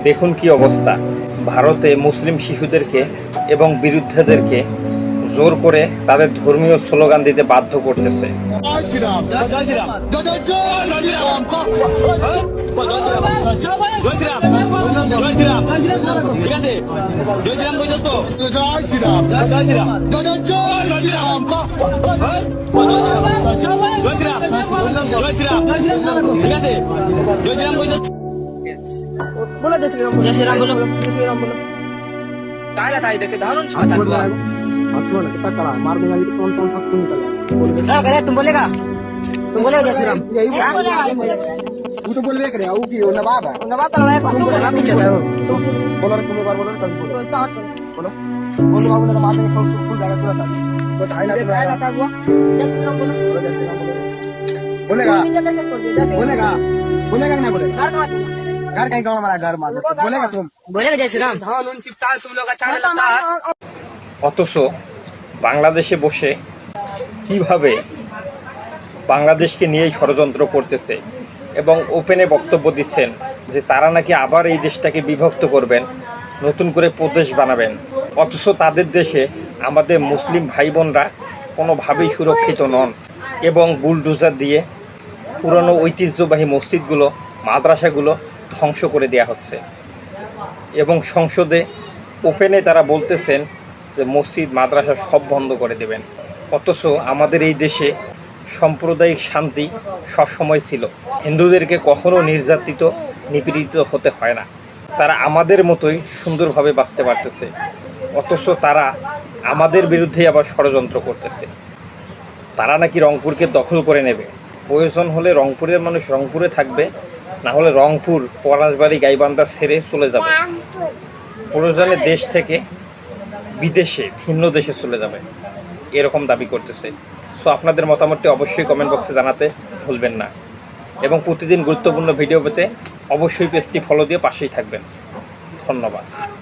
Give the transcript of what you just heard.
দেখুন কি অবস্থা, ভারতে মুসলিম শিশুদেরকে এবং বিরুদ্ধদেরকে জোর করে তাদের ধর্মীয় স্লোগান দিতে বাধ্য করতেছে। बोलो जय श्री राम, जय श्री राम बोलो, जय श्री राम बोलो। काय लगा इधर के दारुण छाता हुआ हाथ में कितना कड़ा मार दूंगा ये कौन कौन सब खून निकल क्या करे तुम बोलेगा जय श्री राम यही तू तो बोलबे करे वो की वो नवाब है नवाब का लड़ाई तुम बोलना पीछे है बोलो रे तुम एक बार बोलो तब बोलो बोलो बाबू ने मार देंगे फुल जाएगा पूरा था तो ढाई लाख हुआ जय श्री राम बोलो जय श्री राम बोलेगा बोलेगा ना बोलेगा घर कहीं गाँव हमारा घर मार बोलेगा तुम बोलेगा जय श्री राम हाँ नून चिपता है तुम लोग अच्छा लगता है। অথচ বাংলাদেশে বসে কিভাবে বাংলাদেশকে নিয়েই ষড়যন্ত্র করতেছে এবং ওপেনে বক্তব্য দিচ্ছেন যে তারা নাকি আবার এই দেশটাকে বিভক্ত করবেন, নতুন করে প্রদেশ বানাবেন। অথচ তাদের দেশে আমাদের মুসলিম ভাই বোনরা কোনোভাবেই সুরক্ষিত নন এবং বুলডোজার দিয়ে পুরনো ঐতিহ্যবাহী মসজিদগুলো মাদ্রাসাগুলো ধ্বংস করে দেওয়া হচ্ছে এবং সংসদে ওপেনে তারা বলতেছেন যে মসজিদ মাদ্রাসা সব বন্ধ করে দেবেন। অথচ আমাদের এই দেশে সাম্প্রদায়িক শান্তি সবসময় ছিল, হিন্দুদেরকে কখনো নির্যাতিত নিপীড়িত হতে হয় না, তারা আমাদের মতোই সুন্দরভাবে বাঁচতে পারতেছে। অথচ তারা আমাদের বিরুদ্ধেই আবার ষড়যন্ত্র করতেছে। তারা নাকি রংপুরকে দখল করে নেবে, প্রয়োজন হলে রংপুরের মানুষ রংপুরে থাকবে, না হলে রংপুর পলাশবাড়ি গাইবান্ধা ছেড়ে চলে যাবে, প্রয়োজনে দেশ থেকে বিদেশে ভিন্ন দেশে চলে যাবে, এরকম দাবি করতেছে। সো আপনাদের মতামতটি অবশ্যই কমেন্ট বক্সে জানাতে ভুলবেন না এবং প্রতিদিন গুরুত্বপূর্ণ ভিডিও পেতে অবশ্যই পেজটি ফলো দিয়ে পাশেই থাকবেন। ধন্যবাদ।